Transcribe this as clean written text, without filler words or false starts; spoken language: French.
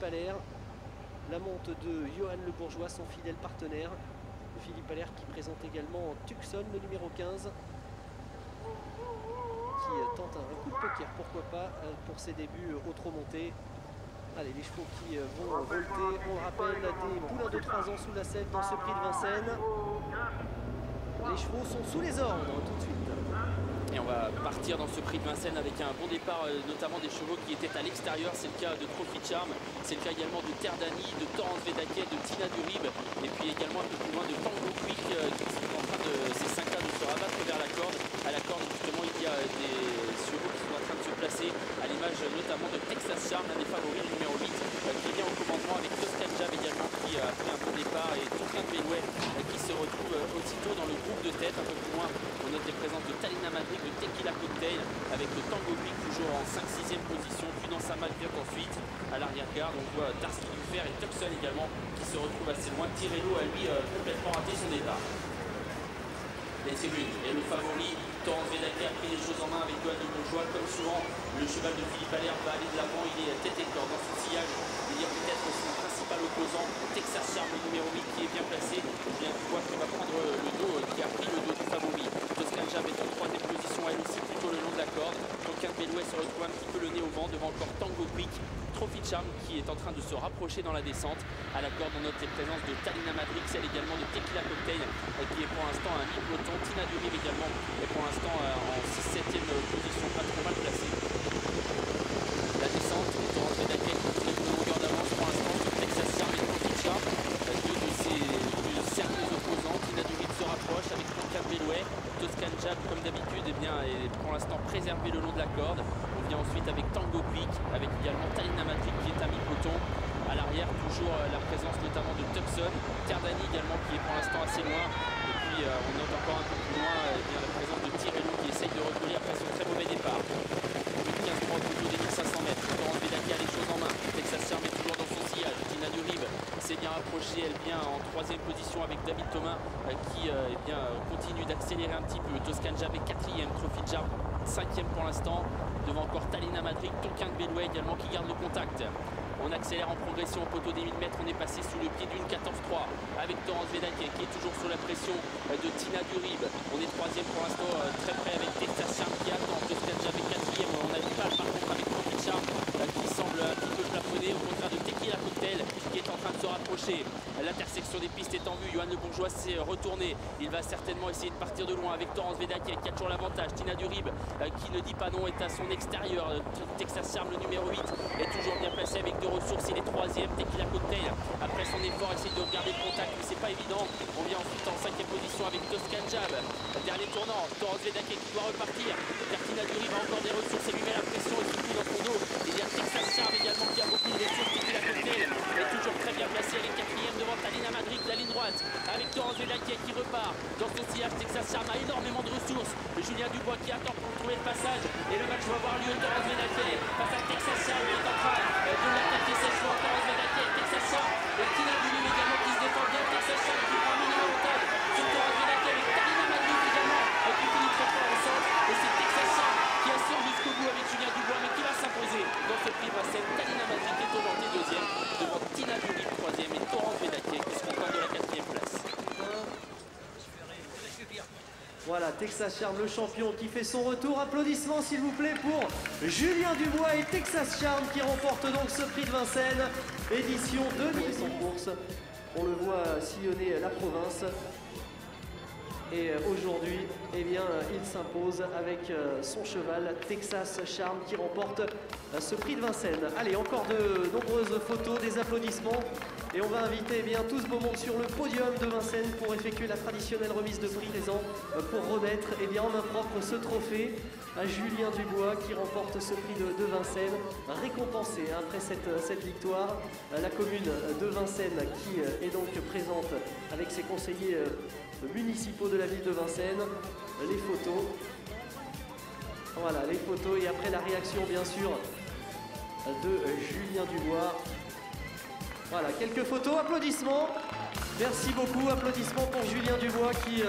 Allaire. La monte de Johan Le Bourgeois, son fidèle partenaire. Philippe Allaire qui présente également Tucson, le numéro 15. Qui tente un coup de poker, pourquoi pas, pour ses débuts au trot monté. Allez, les chevaux qui vont volter. On rappelle des poulains de 3 ans sous la selle dans ce prix de Vincennes. Les chevaux sont sous les ordres tout de suite. Et on va partir dans ce prix de Vincennes avec un bon départ, notamment des chevaux qui étaient à l'extérieur. C'est le cas de Trophy Charm, c'est le cas également de Terdani, de Torrance Vedaquet, de Tina Durib, et puis également un peu plus loin de Tango Quick qui sont en train de, ces 5 cas, de se rabattre vers la corde. À la corde, justement, il y a des chevaux qui sont en train de se placer, à l'image notamment de Texas Charm, l'un des favoris, le numéro 8, qui vient au commandement avec Toscan Jab également, qui a pris un bon départ, et Tourquin de Bellouet qui se retrouve aussitôt dans le groupe de tête. Un peu plus loin, on note les présences de Talina Madrid, de Tequila Cocktail, avec le Tango Quick toujours en 5-6e position, puis dans sa malgré ensuite à l'arrière-garde. On voit Tarski Dufer et Tucson également qui se retrouvent assez loin. Tirello a lui complètement raté son départ. Les tribunes et le favori Torrance Vedaquet a pris les choses en main avec Johan Le Bourgeois. Comme souvent, le cheval de Philippe Allaire va aller de l'avant. Il est tête et corps dans son sillage. Il y a peut-être son principal opposant, Texas Charm, le numéro 8, qui est bien placé. Bien tu vois qu'il va prendre le dos, qui a pris le dos du favori. Toscan Jab est en 3e position, elle aussi plutôt le long de la corde. Tourquin de Bellouet se retrouve un petit peu le nez au vent devant encore Tango Quick. Trophy Charm qui est en train de se rapprocher dans la descente. À la corde, on note les présences de Talina Madrid, celle également de Tequila Cocktail, qui est pour l'instant un mi-peloton. Tina Durib également est pour l'instant en 6-7e position, pas trop mal placée. La descente, Torrance Vedaquet qui est de longueur d'avance pour l'instant. Texas Charm et Trophy Charm, deux de ses sérieux opposants. Tina Durib se rapproche avec Tourquin de Bellouet. Toscan Jab, comme d'habitude, est pour l'instant préservé le long de la corde. On vient ensuite avec Tango Quick, avec également Talina Madrid qui est un mi-peloton. À l'arrière, toujours la présence notamment de Tucson. Terdani également qui est pour l'instant assez loin. Et puis on note encore un peu plus loin la présence de Tirello qui essaye de reculer après son très mauvais départ. 15 3 autour des 1500 mètres. Torrance Vedaquet a les choses en main. Texas Charm est toujours dans son sillage. Tina Durib s'est bien rapprochée. Elle vient en 3e position avec David Thomas qui continue d'accélérer un petit peu. Toscan Jab est 4e. Trophy Charm 5e pour l'instant. Devant encore Talina Madrid. Tourquin de Bellouet également qui garde le contact. On accélère en progression au poteau des 1000 mètres. On est passé sous le pied d'une 14-3 avec Torrance Vedaquet qui est toujours sous la pression de Tina Durib. On est 3e pour l'instant, très près avec Texas Charm qui attend. Toscan Jab est 4e. On a du mal par contre avec Trophy Charm qui semble un petit peu plafonné. Au contraire de Tequila Cocktail qui est en train de se rapprocher. L'intersection des pistes est en vue. Johan Le Bourgeois s'est retourné. Il va certainement essayer de partir de loin avec Torrance Vedaquet qui a toujours l'avantage. Tina Durib qui ne dit pas non est à son extérieur. Texas Charm, le numéro 8, est toujours bien placé avec deux ressources. Il est 3e. Tequila Cocktail, après son effort, essaye de regarder le contact, mais c'est pas évident. On vient ensuite en 5e position avec Toscan Jab. Dernier tournant, Torrance Vedaquet qui doit repartir. Tina Durib a encore des ressources et lui met la pression et surtout dans son dos. Il y a Texas Charm également qui a beaucoup de ressources. Tequila Cocktail est toujours très bien placé. Elle est 4e devant Talina Madrid, la ligne droite, avec Torrance Vedaquet qui repart dans son sillage. Texas Charm a énormément de ressources. Julien Dubois qui attend pour trouver le passage. Et le match va avoir lieu. Torrance Vedaquet face à Texas Charm qui est en train de l'attaquer cette fois. Torrance Vedaquet, Texas Charm et Tina Durib également qui se défend bien. Texas Charm qui prend un mini avantage sur Torrance Vedaquet avec Talina Madrid également qui finit très fort au centre. Et c'est Texas Charm qui assure jusqu'au bout avec Julien Dubois mais qui va s'imposer dans ce prix de Vincennes. Talina Madrid qui est aujourd'hui 2e devant Tina Durib 3e et Torrance Vedaquet qui se contente de la 4e place. Voilà, Texas Charm, le champion qui fait son retour. Applaudissements s'il vous plaît pour Julien Dubois et Texas Charm qui remportent donc ce prix de Vincennes, édition 2000. Son course, on le voit sillonner la province. Et aujourd'hui, eh bien, il s'impose avec son cheval Texas Charm qui remporte ce prix de Vincennes. Allez, encore de nombreuses photos, des applaudissements. Et on va inviter eh bien, tout ce beau monde sur le podium de Vincennes pour effectuer la traditionnelle remise de prix présent pour remettre eh bien, en main propre ce trophée à Julien Dubois qui remporte ce prix de Vincennes, récompensé après cette victoire. La commune de Vincennes qui est donc présente avec ses conseillers municipaux de la ville de Vincennes. Les photos. Voilà, les photos et après la réaction bien sûr de Julien Dubois. Voilà, quelques photos, applaudissements. Merci beaucoup, applaudissements pour Julien Dubois qui